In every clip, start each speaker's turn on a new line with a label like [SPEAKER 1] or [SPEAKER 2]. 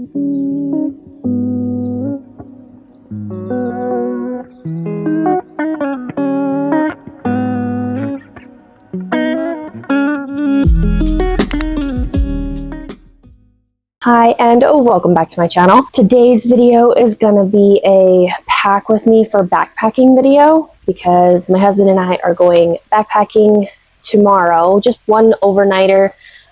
[SPEAKER 1] Hi and welcome back to my channel. Today's video is gonna be a pack with me for backpacking video because my husband and I are going backpacking tomorrow, just one overnighter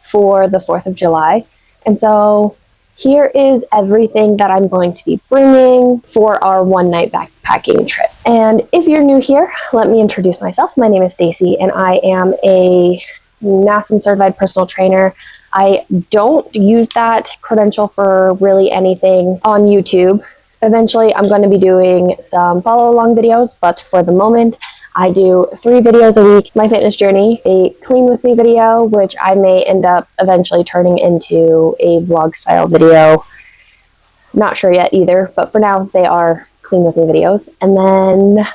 [SPEAKER 1] for the 4th of July. And so here is everything that I'm going to be bringing for our one night backpacking trip. And if you're new here, let me introduce myself. My name is Stacy and I am a NASM certified personal trainer. I don't use that credential for really anything on YouTube. Eventually, I'm going to be doing some follow-along videos, but for the moment, I do 3 videos a week. My fitness journey, a clean with me video, which I may end up eventually turning into a vlog style video. Not sure yet either, but for now, they are clean with me videos. And then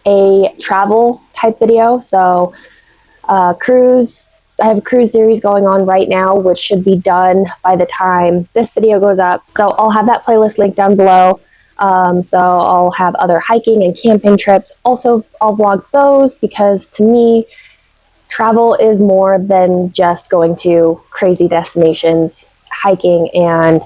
[SPEAKER 1] a travel type video, so cruise. I have a cruise series going on right now, which should be done by the time this video goes up. So I'll have that playlist linked down below. So I'll have other hiking and camping trips. Also, I'll vlog those because to me, travel is more than just going to crazy destinations. Hiking and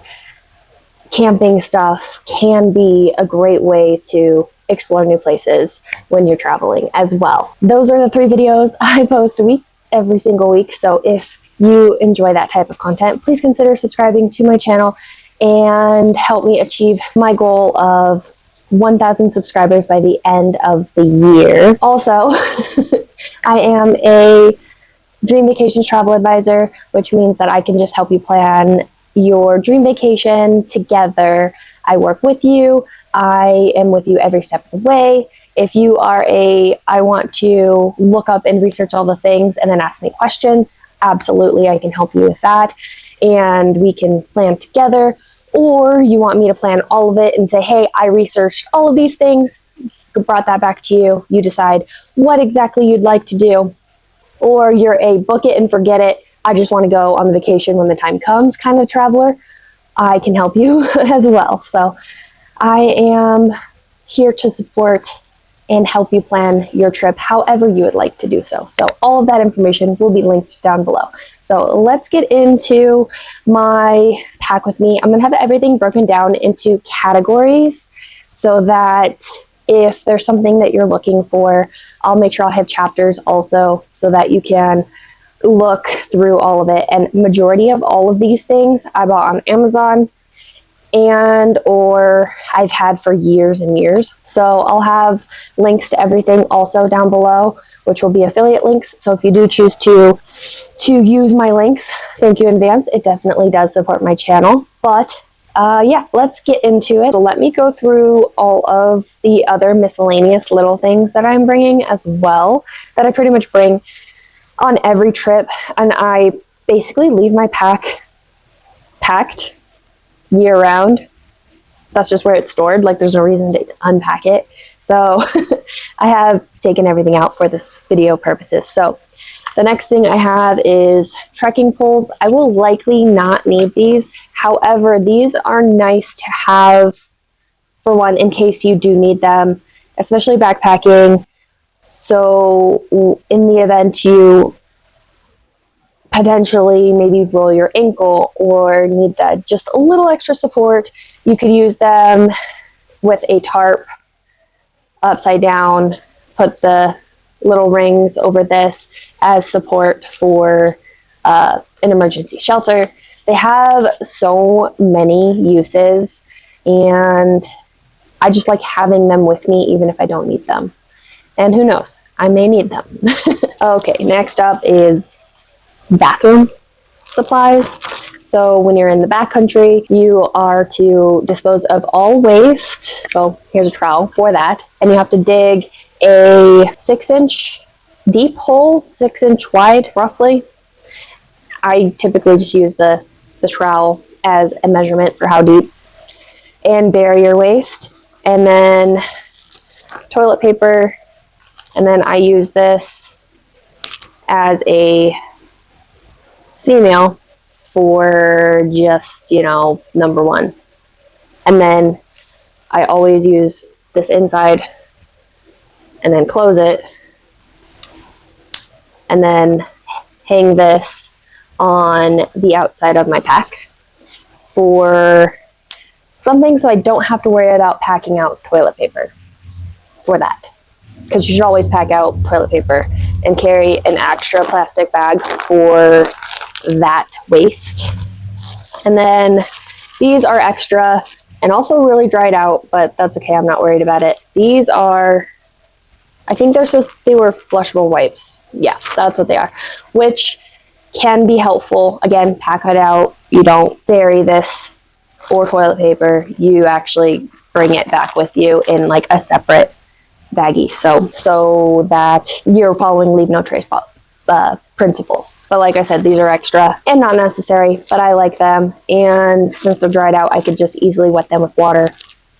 [SPEAKER 1] camping stuff can be a great way to explore new places when you're traveling as well. Those are the 3 videos I post a week, every single week. So if you enjoy that type of content, please consider subscribing to my channel and help me achieve my goal of 1,000 subscribers by the end of the year. Also, I am a dream vacations travel advisor, which means that I can just help you plan your dream vacation together. I work with you. I am with you every step of the way. If you are I want to look up and research all the things and then ask me questions, absolutely, I can help you with that. And we can plan together. Or you want me to plan all of it and say, hey, I researched all of these things, brought that back to you. You decide what exactly you'd like to do. Or you're a book it and forget it, I just want to go on the vacation when the time comes kind of traveler. I can help you as well. So I am here to support and help you plan your trip however you would like to do so. So all of that information will be linked down below. So let's get into my pack with me. I'm gonna have everything broken down into categories so that if there's something that you're looking for, I'll make sure I'll have chapters also so that you can look through all of it. And majority of all of these things I bought on Amazon and or I've had for years and years. So I'll have links to everything also down below, which will be affiliate links. So if you do choose to use my links, thank you in advance. It definitely does support my channel. But yeah, let's get into it. So let me go through all of the other miscellaneous little things that I'm bringing as well, that I pretty much bring on every trip. And I basically leave my pack packed year round. That's just where it's stored. Like there's no reason to unpack it. So I have taken everything out for this video purposes. So the next thing I have is trekking poles. I will likely not need these. However, these are nice to have for one in case you do need them, especially backpacking. So in the event you potentially maybe roll your ankle or need that just a little extra support, you could use them with a tarp upside down, put the little rings over this as support for an emergency shelter. They have so many uses and I just like having them with me even if I don't need them. And who knows, I may need them. Okay, next up is bathroom supplies. So when you're in the backcountry, you are to dispose of all waste. So here's a trowel for that. And you have to dig a 6-inch deep hole, 6-inch wide roughly. I typically just use the trowel as a measurement for how deep. And bury your waste. And then toilet paper. And then I use this as a female for just, you know, number one. And then I always use this inside and then close it and then hang this on the outside of my pack for something so I don't have to worry about packing out toilet paper for that. Because you should always pack out toilet paper and carry an extra plastic bag for that waste. And then these are extra and also really dried out, but that's okay, I'm not worried about it. These are, I think they were flushable wipes. Yeah, that's what they are, which can be helpful. Again, pack it out. You don't bury this or toilet paper. You actually bring it back with you in like a separate baggie, so that you're following leave no trace principles. But like I said, these are extra and not necessary, but I like them, and since they're dried out, I could just easily wet them with water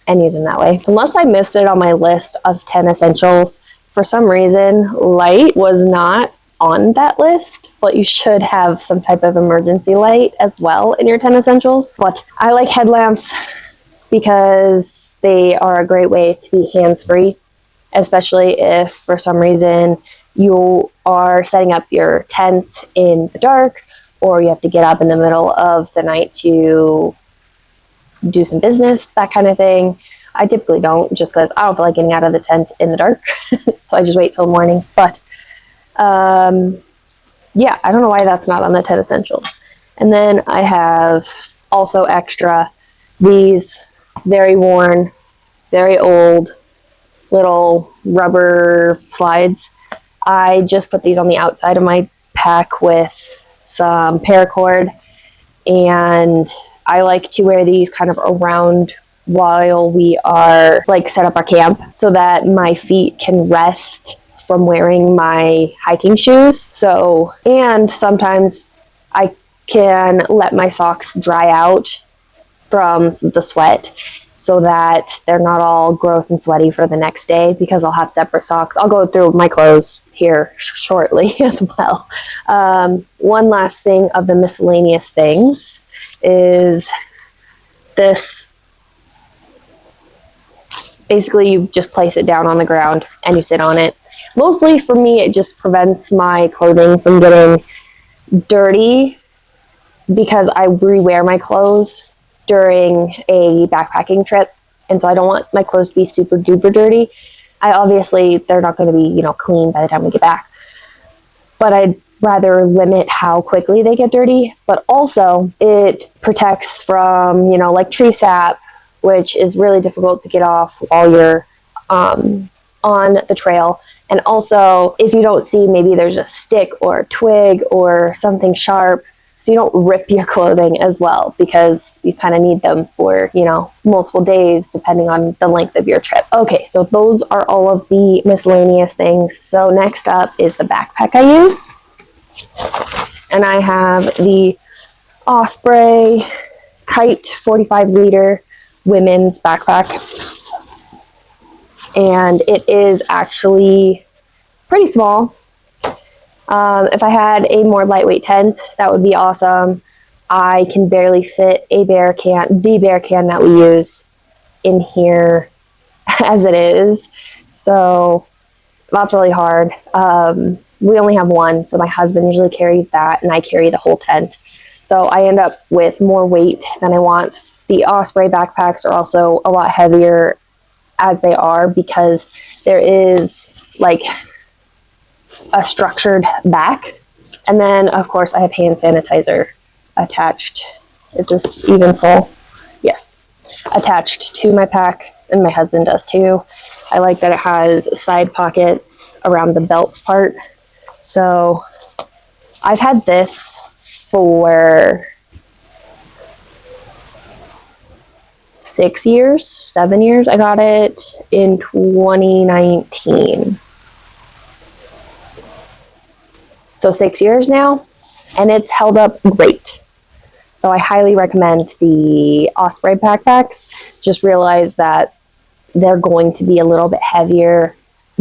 [SPEAKER 1] and use them that way. Unless I missed it on my list of 10 essentials, for some reason light was not on that list, but you should have some type of emergency light as well in your 10 essentials. But I like headlamps because they are a great way to be hands-free, especially if for some reason you are setting up your tent in the dark, or you have to get up in the middle of the night to do some business, that kind of thing. I typically don't, just because I don't feel like getting out of the tent in the dark. So I just wait till morning. But yeah, I don't know why that's not on the 10 essentials. And then I have also extra these very worn, very old little rubber slides. I just put these on the outside of my pack with some paracord, and I like to wear these kind of around while we are like set up our camp so that my feet can rest from wearing my hiking shoes. So, and sometimes I can let my socks dry out from the sweat so that they're not all gross and sweaty for the next day, because I'll have separate socks. I'll go through my clothes here shortly as well. One last thing of the miscellaneous things is this. Basically, you just place it down on the ground and you sit on it. Mostly for me, it just prevents my clothing from getting dirty, because I rewear my clothes during a backpacking trip, and so I don't want my clothes to be super duper dirty. They're not going to be, clean by the time we get back, but I'd rather limit how quickly they get dirty. But also it protects from, like tree sap, which is really difficult to get off while you're on the trail. And also, if you don't see, maybe there's a stick or a twig or something sharp, so you don't rip your clothing as well, because you kind of need them for, multiple days depending on the length of your trip. Okay, so those are all of the miscellaneous things. So next up is the backpack I use. And I have the Osprey Kite 45 liter women's backpack. And it is actually pretty small. If I had a more lightweight tent, that would be awesome. I can barely fit the bear can that we use in here as it is. So that's really hard. We only have one, so my husband usually carries that, and I carry the whole tent. So I end up with more weight than I want. The Osprey backpacks are also a lot heavier as they are, because there is like a structured back. And then of course I have hand sanitizer attached. Is this even full? Yes. Attached to my pack, and my husband does too. I like that it has side pockets around the belt part. So I've had this for 7 years. I got it in 2019. So 6 years now, and it's held up great. So I highly recommend the Osprey backpacks. Just realize that they're going to be a little bit heavier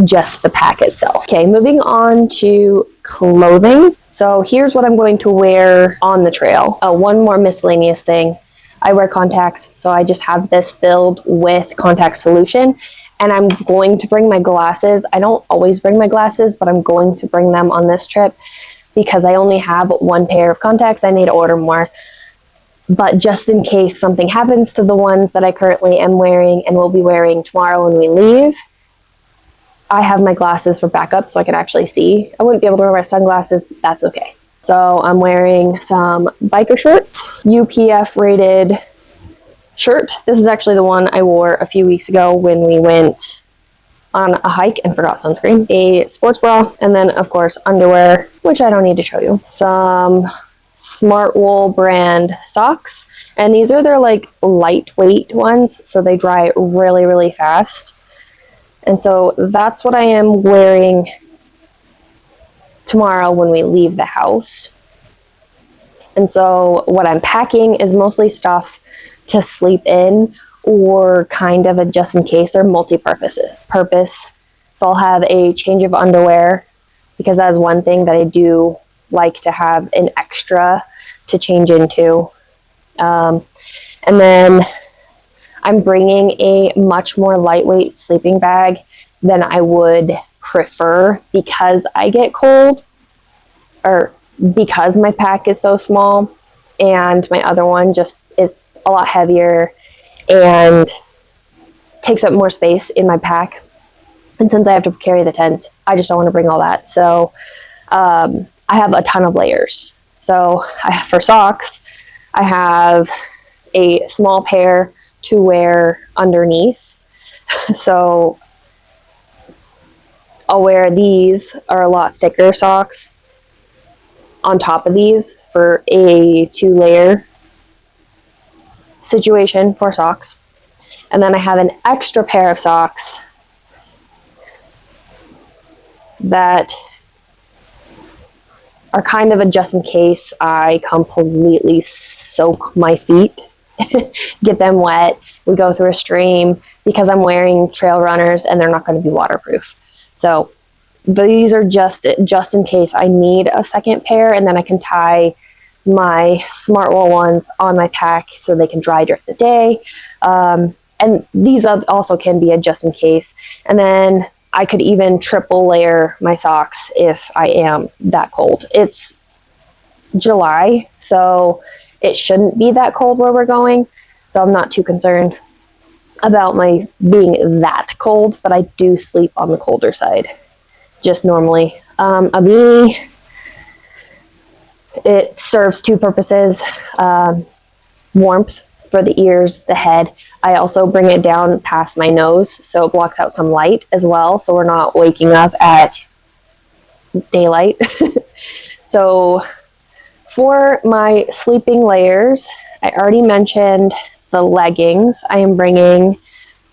[SPEAKER 1] just the pack itself. Okay, moving on to clothing. So here's what I'm going to wear on the trail. One more miscellaneous thing. I wear contacts, so I just have this filled with contact solution, and I'm going to bring my glasses. I don't always bring my glasses, but I'm going to bring them on this trip because I only have one pair of contacts. I need to order more. But just in case something happens to the ones that I currently am wearing and will be wearing tomorrow when we leave, I have my glasses for backup so I can actually see. I wouldn't be able to wear my sunglasses, but that's okay. So I'm wearing some biker shorts, UPF rated shirt. This is actually the one I wore a few weeks ago when we went on a hike and forgot sunscreen. A sports bra, and then of course underwear, which I don't need to show you. Some Smart Wool brand socks, and these are their like lightweight ones, so they dry really, really fast. And so that's what I am wearing tomorrow when we leave the house. And so what I'm packing is mostly stuff to sleep in, or kind of a just in case. They're multi-purpose. So I'll have a change of underwear, because that is one thing that I do like to have an extra to change into. And then I'm bringing a much more lightweight sleeping bag than I would prefer because I get cold, or because my pack is so small, and my other one just is a lot heavier and takes up more space in my pack. And since I have to carry the tent, I just don't want to bring all that. So I have a ton of layers. So for socks, I have a small pair to wear underneath. So I'll wear these, are a lot thicker socks, on top of these for a 2-layer situation for socks. And then I have an extra pair of socks that are kind of a just in case I completely soak my feet, get them wet, we go through a stream, because I'm wearing trail runners and they're not going to be waterproof. So these are just in case I need a second pair, and then I can tie my Smart Wool ones on my pack so they can dry during the day. And these also can be a just in case. And then I could even triple layer my socks if I am that cold. It's July, so it shouldn't be that cold where we're going. So I'm not too concerned about my being that cold, but I do sleep on the colder side, just normally. A beanie, it serves 2 purposes. Warmth for the ears, the head. I also bring it down past my nose, so it blocks out some light as well, so we're not waking up at daylight. So for my sleeping layers, I already mentioned the leggings. I am bringing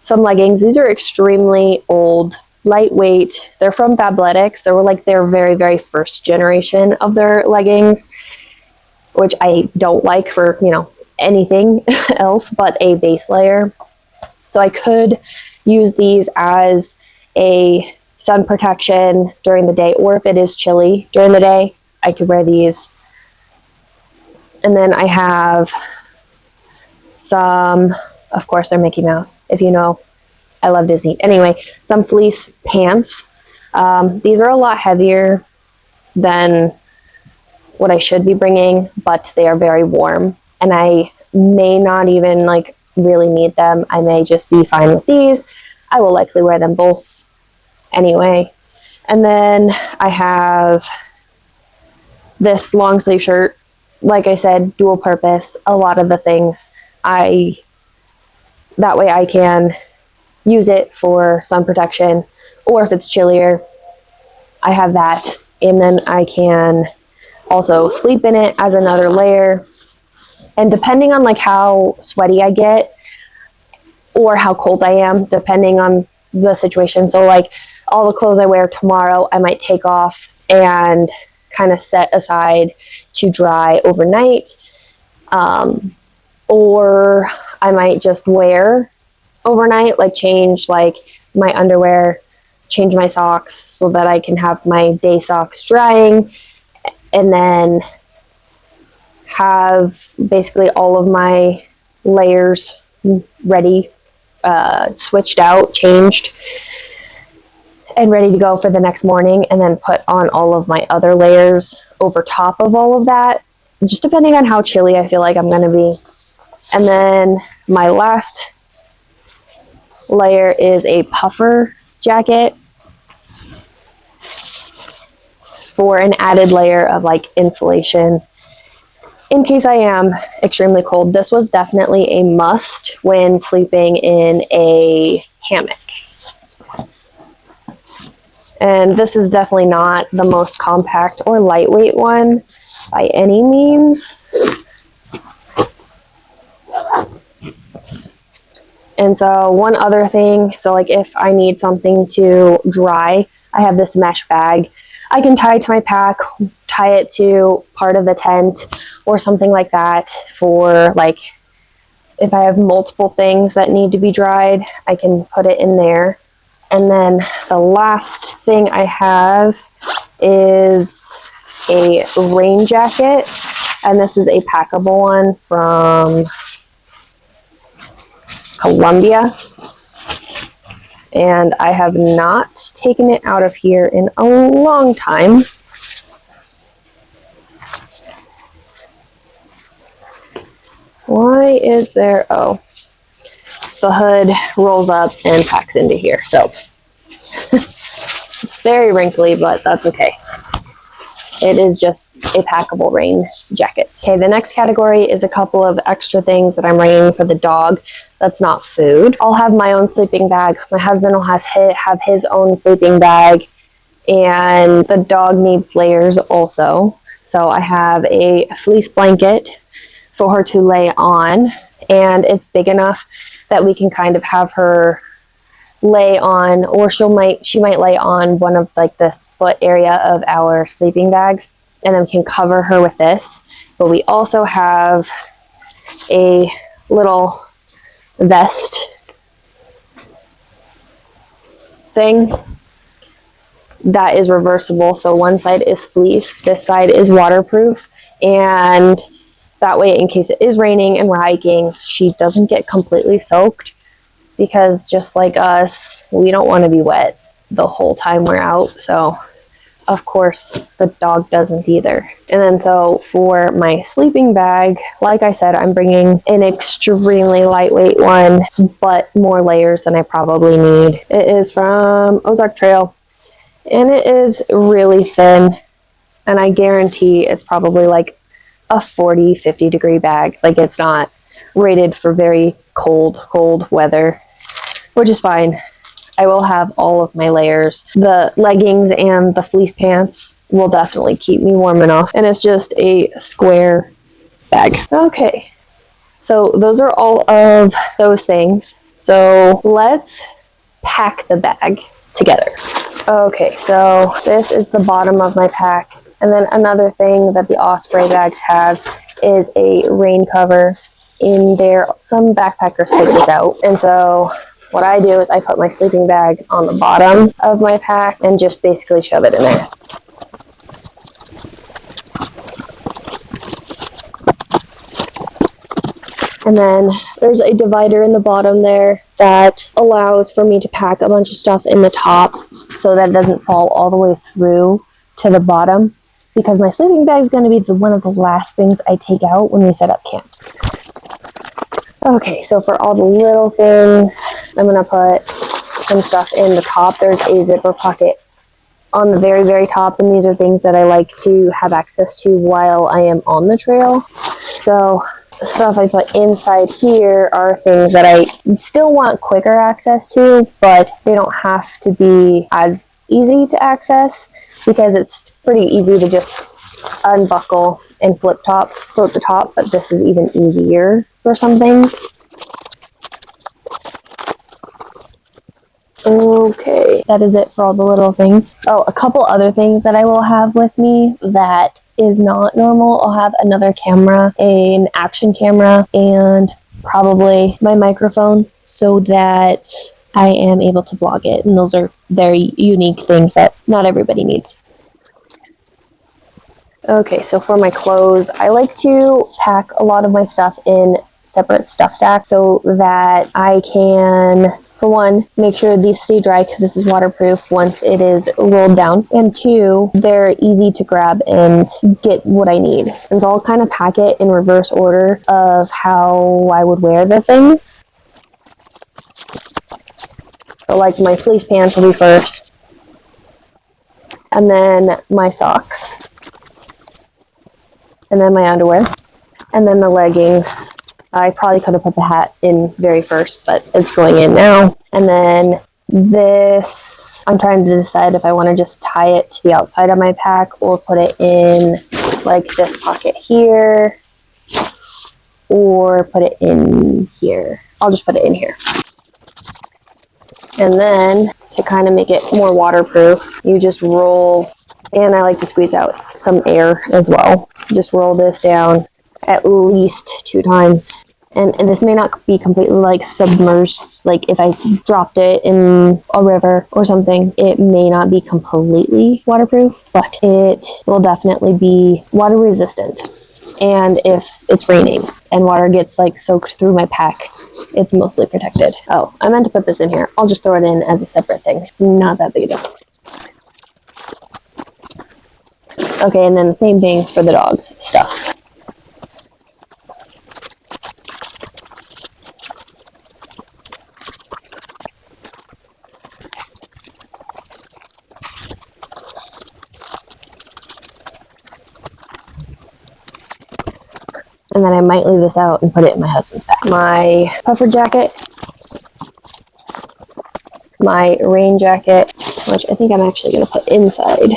[SPEAKER 1] some leggings. These are extremely old, lightweight. They're from Fabletics. They were like their very, very first generation of their leggings, which I don't like for, anything else but a base layer. So I could use these as a sun protection during the day, or if it is chilly during the day, I could wear these. And then I have some, of course, they're Mickey Mouse. If you know, I love Disney. Anyway, some fleece pants. These are a lot heavier than what I should be bringing, but they are very warm, and I may not even really need them. I may just be fine with these. I will likely wear them both anyway. And then I have this long sleeve shirt. Like I said, dual purpose. A lot of the things that way I can use it for sun protection, or if it's chillier, I have that, and then I can also sleep in it as another layer. And depending on how sweaty I get or how cold I am, depending on the situation. So all the clothes I wear tomorrow, I might take off and kind of set aside to dry overnight. Or I might just wear overnight, change my underwear, change my socks so that I can have my day socks drying, and then have basically all of my layers ready, switched out, changed, and ready to go for the next morning, and then put on all of my other layers over top of all of that, just depending on how chilly I feel like I'm going to be. And then my last layer is a puffer jacket for an added layer of like insulation in case I am extremely cold. This was definitely a must when sleeping in a hammock. And this is definitely not the most compact or lightweight one by any means. And so one other thing, so like if I need something to dry, I have this mesh bag. I can tie it to my pack, tie it to part of the tent or something like that for like if I have multiple things that need to be dried, I can put it in there. And then the last thing I have is a rain jacket, and this is a packable one from Columbia, and I have not taken it out of here in a long time. Why is there, oh, the hood rolls up and packs into here, so it's very wrinkly, but that's okay. It is just a packable rain jacket. Okay, the next category is a couple of extra things that I'm bringing for the dog that's not food. I'll have my own sleeping bag. My husband will have his own sleeping bag, and the dog needs layers also. So I have a fleece blanket for her to lay on, and it's big enough that we can kind of have her lay on, or she might lay on one of like the foot area of our sleeping bags, and then we can cover her with this. But we also have a little vest thing that is reversible. So one side is fleece, this side is waterproof, and that way in case it is raining and we're hiking, she doesn't get completely soaked, because just like us, we don't want to be wet the whole time we're out. So of course the dog doesn't either. And then so for my sleeping bag, like I said, I'm bringing an extremely lightweight one, but more layers than I probably need. It is from Ozark Trail, and it is really thin, and I guarantee it's probably like a 40-50 degree bag. Like, it's not rated for very cold weather, which is fine. I will have all of my layers. The leggings and the fleece pants will definitely keep me warm enough, and it's just a square bag. Okay, so those are all of those things. So let's pack the bag together. Okay, so this is the bottom of my pack. And then another thing that the Osprey bags have is a rain cover in there. Some backpackers take this out. And so what I do is I put my sleeping bag on the bottom of my pack and just basically shove it in there. And then there's a divider in the bottom there that allows for me to pack a bunch of stuff in the top so that it doesn't fall all the way through to the bottom, because my sleeping bag is going to be one of the last things I take out when we set up camp. Okay, so for all the little things, I'm going to put some stuff in the top. There's a zipper pocket on the very, very top, and these are things that I like to have access to while I am on the trail. So the stuff I put inside here are things that I still want quicker access to, but they don't have to be as easy to access, because it's pretty easy to just unbuckle and float the top, but this is even easier for some things. Okay, that is it for all the little things. Oh, a couple other things that I will have with me that is not normal. I'll have another camera, an action camera, and probably my microphone, so that I am able to vlog it, and those are very unique things that not everybody needs. Okay, so for my clothes, I like to pack a lot of my stuff in separate stuff sacks so that I can, for one, make sure these stay dry because this is waterproof once it is rolled down, and two, they're easy to grab and get what I need. And so I'll kind of pack it in reverse order of how I would wear the things. So like my fleece pants will be first, and then my socks, and then my underwear, and then the leggings. I probably could have put the hat in very first, but it's going in now. And then this, I'm trying to decide if I want to just tie it to the outside of my pack or put it in like this pocket here or put it in here. I'll just put it in here. And then to kind of make it more waterproof, you just roll, and I like to squeeze out some air as well. Just roll this down at least 2 times. And this may not be completely like submerged, like if I dropped it in a river or something, it may not be completely waterproof, but it will definitely be water resistant. And if it's raining and water gets like soaked through my pack, it's mostly protected. Oh, I meant to put this in here. I'll just throw it in as a separate thing. Not that big a deal. Okay, and then the same thing for the dogs stuff. And then I might leave this out and put it in my husband's bag. My puffer jacket, my rain jacket, which I think I'm actually going to put inside.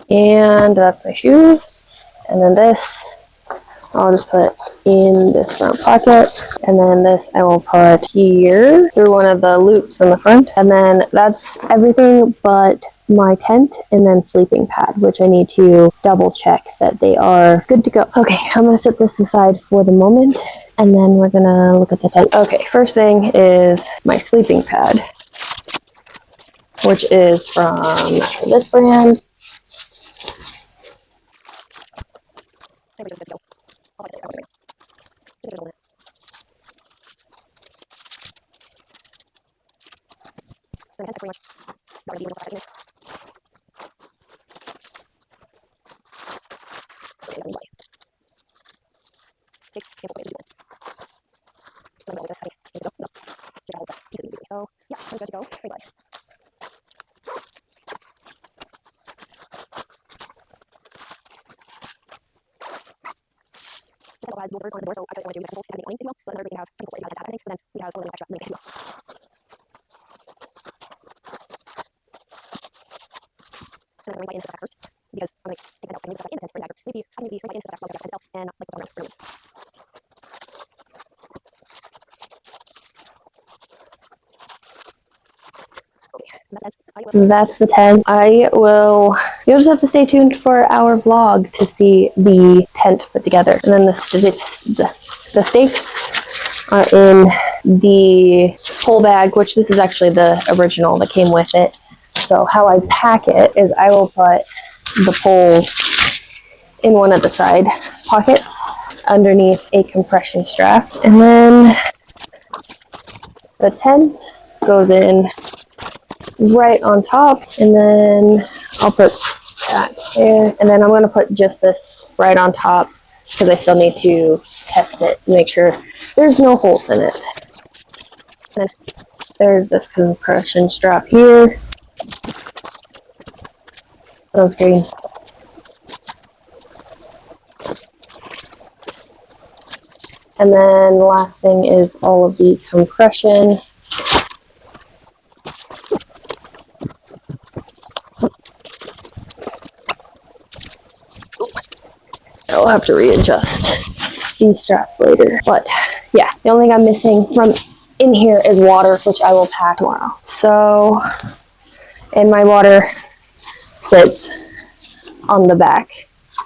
[SPEAKER 1] And that's my shoes. And then this, I'll just put in this front pocket. And then this I will put here through one of the loops in the front. And then that's everything but my tent and then sleeping pad, which I need to double check that they are good to go. Okay, I'm gonna set this aside for the moment and then we're gonna look at the tent. Okay, first thing is my sleeping pad, which is from this brand. So yeah, I'm good to go. Pretty good. Has movers on the door, so I don't want to do vegetables and make so then we can have people that I think, so then we have a little extra make and then I'm going to the back first because I'm like thinking about I need stuff in the tent for the maybe I need to bring into the back itself and like it's around room. That's the tent. You'll just have to stay tuned for our vlog to see the tent put together. And then the stakes are in the pole bag, which this is actually the original that came with it. So how I pack it is I will put the poles in one of the side pockets underneath a compression strap. And then the tent goes in right on top, and then I'll put that there, and then I'm going to put just this right on top because I still need to test it and make sure there's no holes in it. And then there's this compression strap here, sunscreen, and then the last thing is all of the compression. I'll have to readjust these straps later. But yeah, the only thing I'm missing from in here is water, which I will pack tomorrow. So, and my water sits on the back.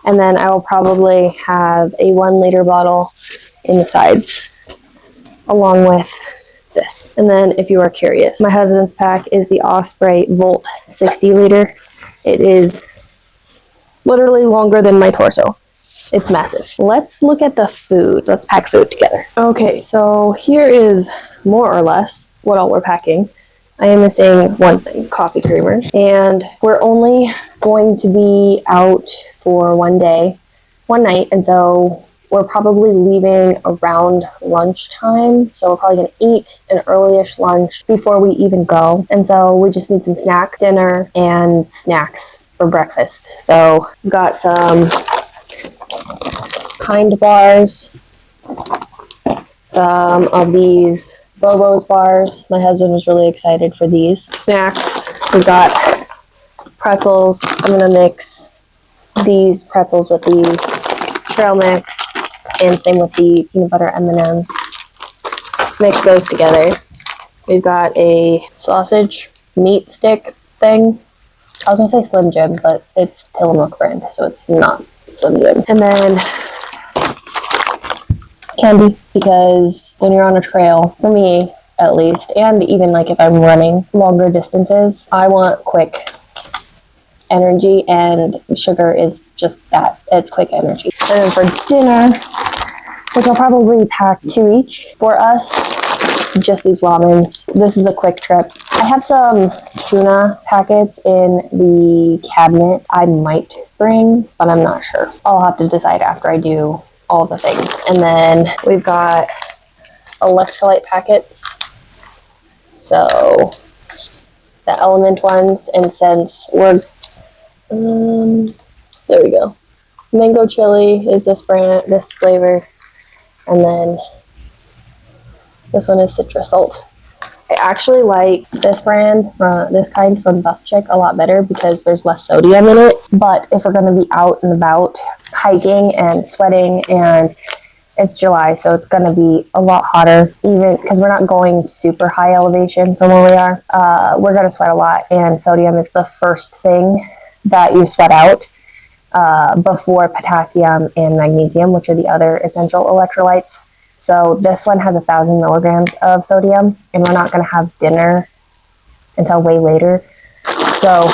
[SPEAKER 1] And then I will probably have a 1 liter bottle in the sides, along with this. And then if you are curious, my husband's pack is the Osprey Volt 60 liter. It is literally longer than my torso. It's massive. Let's look at the food. Let's pack food together. Okay, so here is more or less what all we're packing. I am missing one thing, coffee creamer. And we're only going to be out for one night, and so we're probably leaving around lunchtime. So we're probably gonna eat an early-ish lunch before we even go. And so we just need some snacks, dinner, and snacks for breakfast. So we've got some Kind bars, some of these Bobo's bars. My husband was really excited for these. Snacks, we got pretzels. I'm gonna mix these pretzels with the trail mix, and same with the peanut butter M&Ms. Mix those together. We've got a sausage meat stick thing. I was gonna say Slim Jim, but it's Tillamook brand, so it's not Slim Jim. And then candy, because when you're on a trail, for me at least, and even like if I'm running longer distances, I want quick energy, and sugar is just that. It's quick energy. And then for dinner, which I'll probably pack 2 each for us, just these ramens. This is a quick trip. I have some tuna packets in the cabinet I might bring, but I'm not sure. I'll have to decide after I do all the things. And then we've got electrolyte packets. So the Element ones, and since we're there we go. Mango chili is this brand, this flavor, and then this one is citrus salt. I actually like this brand, from this kind from Buff Chick, a lot better because there's less sodium in it. But if we're going to be out and about hiking and sweating, and it's July, so it's going to be a lot hotter, even because we're not going super high elevation from where we are. We're going to sweat a lot, and sodium is the first thing that you sweat out before potassium and magnesium, which are the other essential electrolytes. So this one has 1,000 milligrams of sodium, and we're not going to have dinner until way later. So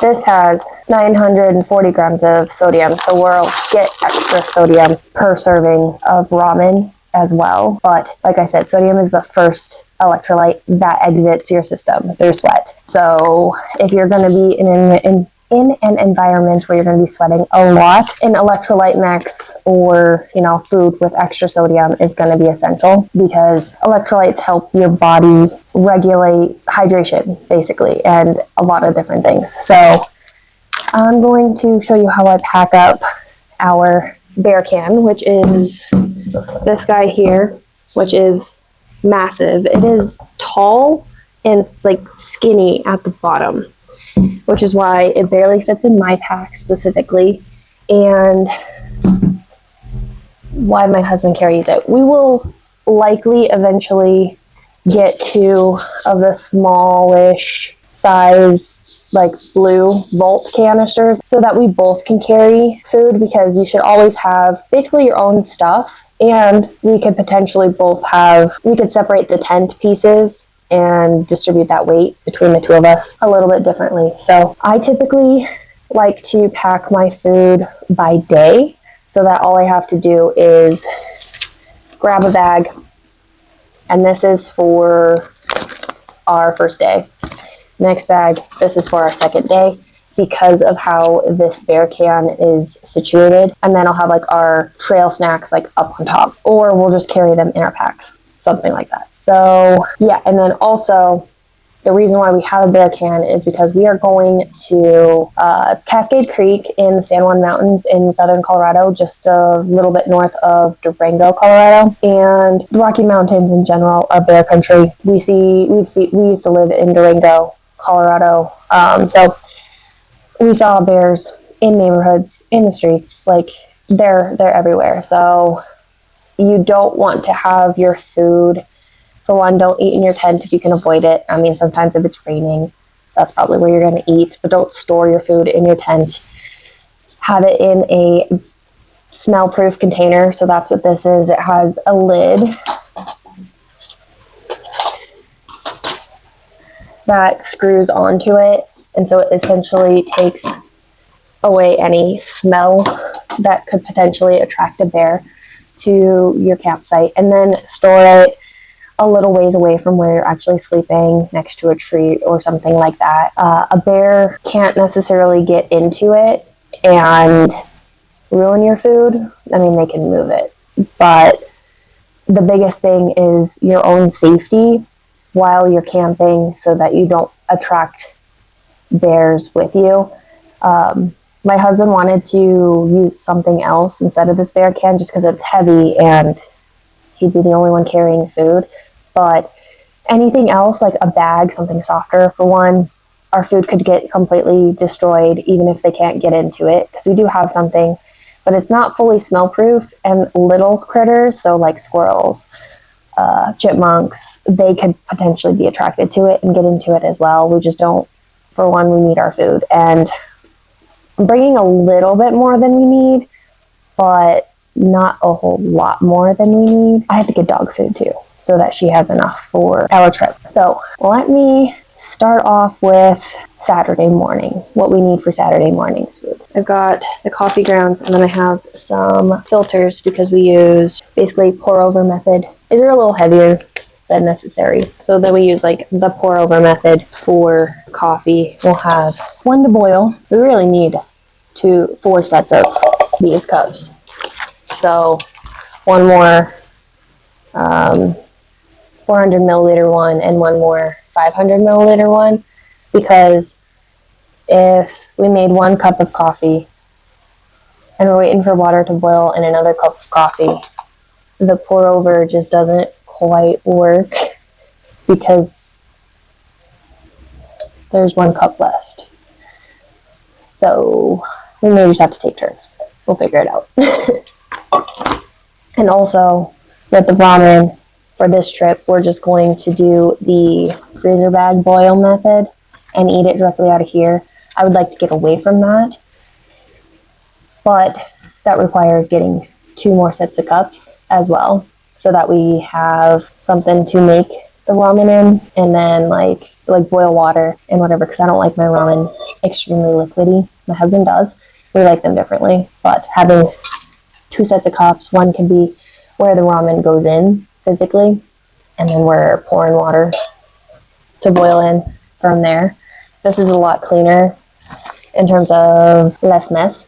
[SPEAKER 1] this has 940 grams of sodium, so we'll get extra sodium per serving of ramen as well. But like I said, sodium is the first electrolyte that exits your system through sweat. So if you're going to be in an environment where you're going to be sweating a lot, an electrolyte mix or, food with extra sodium is going to be essential, because electrolytes help your body regulate hydration, basically, and a lot of different things. So I'm going to show you how I pack up our bear can, which is this guy here, which is massive. It is tall and skinny at the bottom, which is why it barely fits in my pack specifically, and why my husband carries it. We will likely eventually get 2 of the smallish size blue Volt canisters so that we both can carry food, because you should always have basically your own stuff, and we could potentially we could separate the tent pieces and distribute that weight between the 2 of us a little bit differently. So I typically like to pack my food by day, so that all I have to do is grab a bag, and this is for our first day. Next bag, this is for our second day, because of how this bear can is situated. And then I'll have our trail snacks up on top, or we'll just carry them in our packs. Something like that. So yeah, and then also the reason why we have a bear can is because we are going to it's Cascade Creek in the San Juan Mountains in southern Colorado, just a little bit north of Durango, Colorado. And the Rocky Mountains in general are bear country. We used to live in Durango, Colorado, so we saw bears in neighborhoods, in the streets, like they're everywhere. So you don't want to have your food, for one, don't eat in your tent if you can avoid it. I mean, sometimes if it's raining, that's probably where you're going to eat, but don't store your food in your tent. Have it in a smell-proof container. So that's what this is. It has a lid that screws onto it, and so it essentially takes away any smell that could potentially attract a bear to your campsite, and then store it a little ways away from where you're actually sleeping, next to a tree or something like that. A bear can't necessarily get into it and ruin your food. I mean, they can move it, but the biggest thing is your own safety while you're camping so that you don't attract bears with you. My husband wanted to use something else instead of this bear can just because it's heavy and he'd be the only one carrying food. But anything else, like a bag, something softer for one, our food could get completely destroyed even if they can't get into it, because we do have something, but it's not fully smell proof, and little critters, so like squirrels, chipmunks, they could potentially be attracted to it and get into it as well. We just don't, for one, we need our food, and I'm bringing a little bit more than we need, but not a whole lot more than we need. I have to get dog food too, so that she has enough for our trip. So let me start off with Saturday morning, what we need for Saturday morning's food. I've got the coffee grounds, and then I have some filters because we use basically pour over method. These are a little heavier than necessary, so then we use like the pour over method for coffee. We'll have one to boil. We really need 4 sets of these cups, so one more 400 milliliter one and one more 500 milliliter one, because if we made 1 cup of coffee and we're waiting for water to boil in another cup of coffee, the pour over just doesn't quite work because there's 1 cup left. So we may just have to take turns. We'll figure it out. And also with the ramen for this trip, we're just going to do the freezer bag boil method and eat it directly out of here. I would like to get away from that, but that requires getting 2 more sets of cups as well, so that we have something to make the ramen in, and then like boil water and whatever, because I don't like my ramen extremely liquidy. My husband does. We like them differently, but having 2 sets of cups, one can be where the ramen goes in physically, and then we're pouring water to boil in from there. This is a lot cleaner in terms of less mess.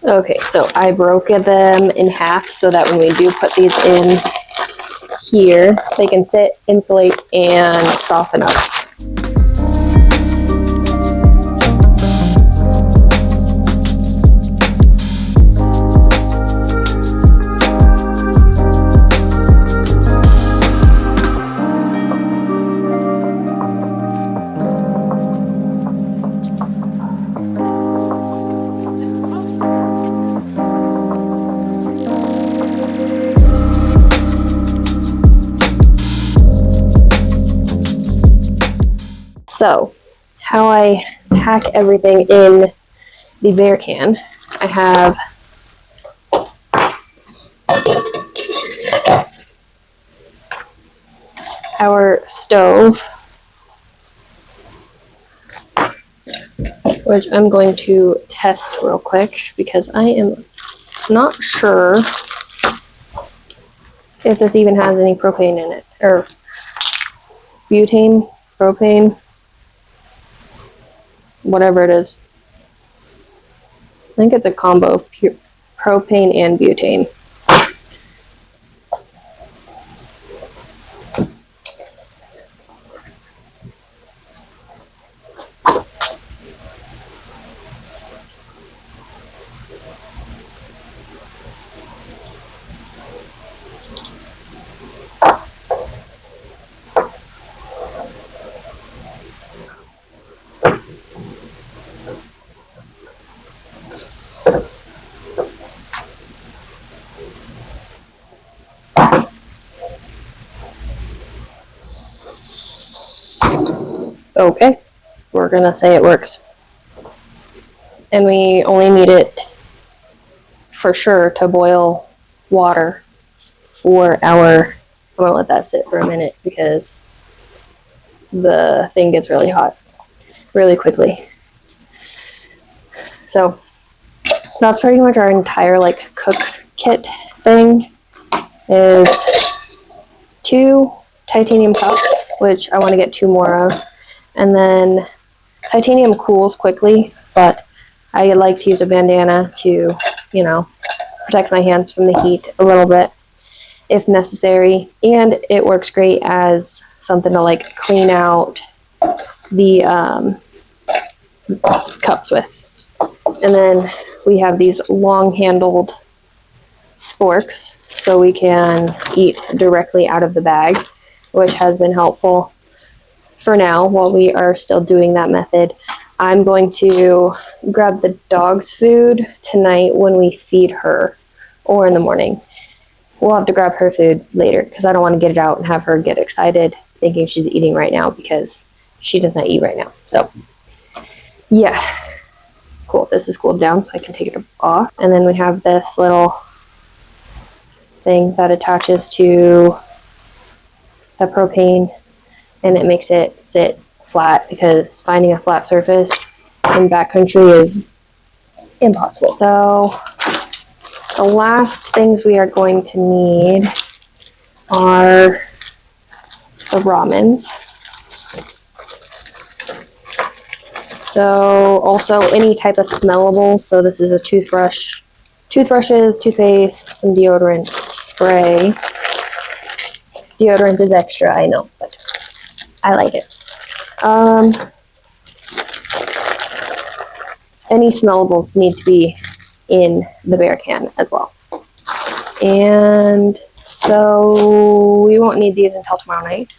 [SPEAKER 1] Okay, so I broke them in half so that when we do put these in here, they can sit, insulate, and soften up. So, how I pack everything in the bear can, I have our stove, which I'm going to test real quick because I am not sure if this even has any propane in it, or butane, propane, whatever it is. I think it's a combo of propane and butane. Okay, we're gonna say it works. And we only need it for sure to boil water for our, I'm gonna let that sit for a minute because the thing gets really hot really quickly. So that's pretty much our entire like cook kit thing. Is 2 titanium cups, which I want to get 2 more of. And then titanium cools quickly, but I like to use a bandana to, you know, protect my hands from the heat a little bit if necessary. And it works great as something to like clean out the cups with. And then we have these long-handled sporks so we can eat directly out of the bag, which has been helpful for now while we are still doing that method. I'm going to grab the dog's food tonight when we feed her, or in the morning. We'll have to grab her food later because I don't want to get it out and have her get excited thinking she's eating right now because she does not eat right now. So yeah, cool. This is cooled down so I can take it off. And then we have this little thing that attaches to the propane, and it makes it sit flat because finding a flat surface in backcountry is impossible. So the last things we are going to need are the ramens. So also any type of smellables. So this is a toothbrush, toothbrushes, toothpaste, some deodorant spray. Deodorant is extra, I know, but I like it. Any smellables need to be in the bear can as well. And so we won't need these until tomorrow night.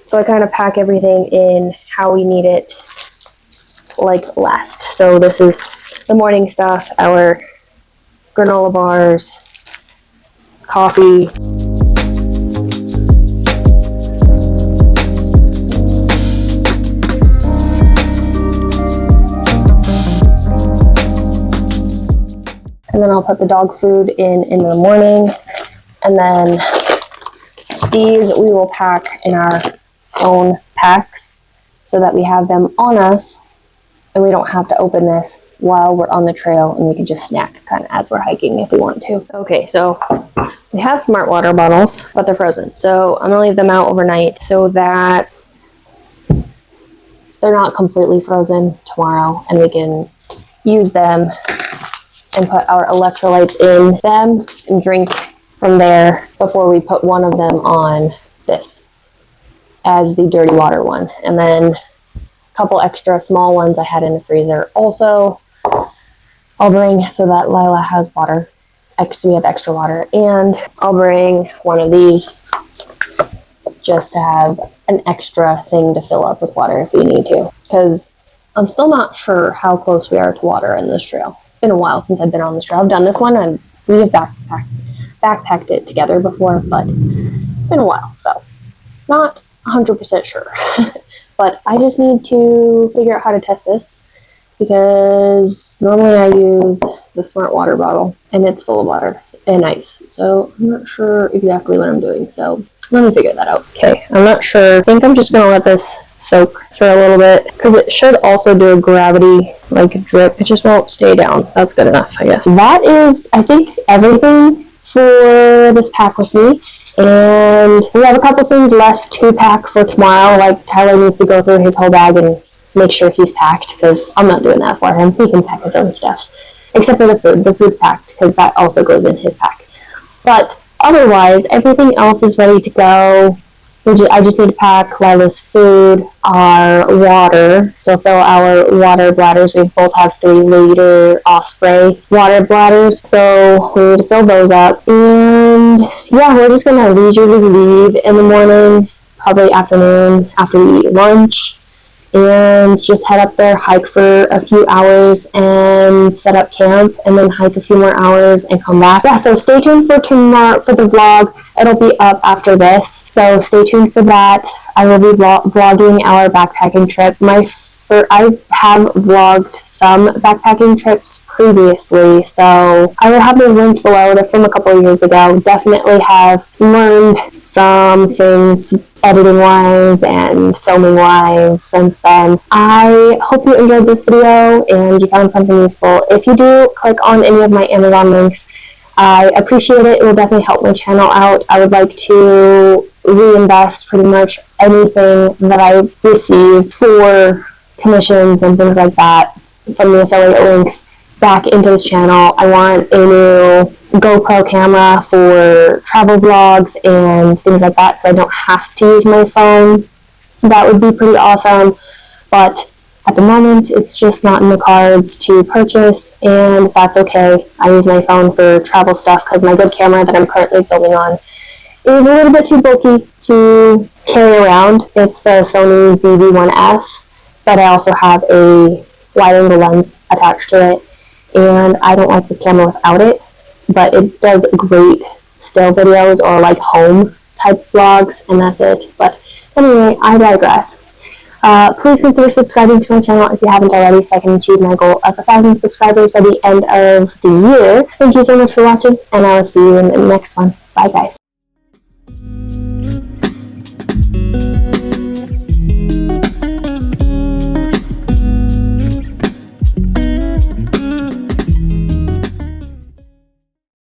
[SPEAKER 1] So I kind of pack everything in how we need it, like last. So this is the morning stuff, our granola bars, coffee. And then I'll put the dog food in the morning. And then these we will pack in our own packs so that we have them on us and we don't have to open this while we're on the trail, and we can just snack kind of as we're hiking if we want to. Okay, so we have smart water bottles, but they're frozen. So I'm gonna leave them out overnight so that they're not completely frozen tomorrow, and we can use them and put our electrolytes in them and drink from there before we put one of them on this as the dirty water one. And then a couple extra small ones I had in the freezer also I'll bring so that Lila has water. We have extra water. And I'll bring one of these just to have an extra thing to fill up with water if we need to. Because I'm still not sure how close we are to water in this trail. It's been a while since I've been on this trail. I've done this one and we have backpacked it together before, but it's been a while, so not 100% sure. But I just need to figure out how to test this because normally I use the Smart Water bottle and it's full of water and ice. So I'm not sure exactly what I'm doing. So let me figure that out. Okay, I'm not sure. I think I'm just gonna let this soak for a little bit because it should also do a gravity like drip. It just won't stay down. That's good enough, I guess. That is, I think, everything for this pack with me. And we have a couple things left to pack for tomorrow. Like Tyler needs to go through his whole bag and make sure he's packed because I'm not doing that for him. He can pack his own stuff. Except for the food. The food's packed because that also goes in his pack. But otherwise, everything else is ready to go. I just need to pack Lila's food, our water. So fill our water bladders. We both have 3-liter Osprey water bladders. So we need to fill those up. And yeah, we're just going to leisurely leave in the morning, probably afternoon, after we eat lunch. And just head up there, hike for a few hours and set up camp, and then hike a few more hours and come back. Yeah, so stay tuned for tomorrow for the vlog. It'll be up after this, so stay tuned for that. I will be vlogging our backpacking trip. I have vlogged some backpacking trips previously, so I will have those linked below. They're from a couple of years ago. Definitely have learned some things editing wise and filming wise since then. I hope you enjoyed this video and you found something useful. If you do, click on any of my Amazon links. I appreciate it. It will definitely help my channel out. I would like to reinvest pretty much anything that I receive for commissions and things like that from the affiliate links back into this channel. I want a new GoPro camera for travel vlogs and things like that, so I don't have to use my phone. That would be pretty awesome, but at the moment it's just not in the cards to purchase, and that's okay. I use my phone for travel stuff because my good camera that I'm currently filming on is a little bit too bulky to carry around. It's the Sony ZV-1F, but I also have a wide-angle lens attached to it, and I don't like this camera without it, but it does great still videos or like home type vlogs, and that's it. But anyway, I digress. Please consider subscribing to my channel if you haven't already, so I can achieve my goal of 1,000 subscribers by the end of the year. Thank you so much for watching, and I will see you in the next one. Bye, guys.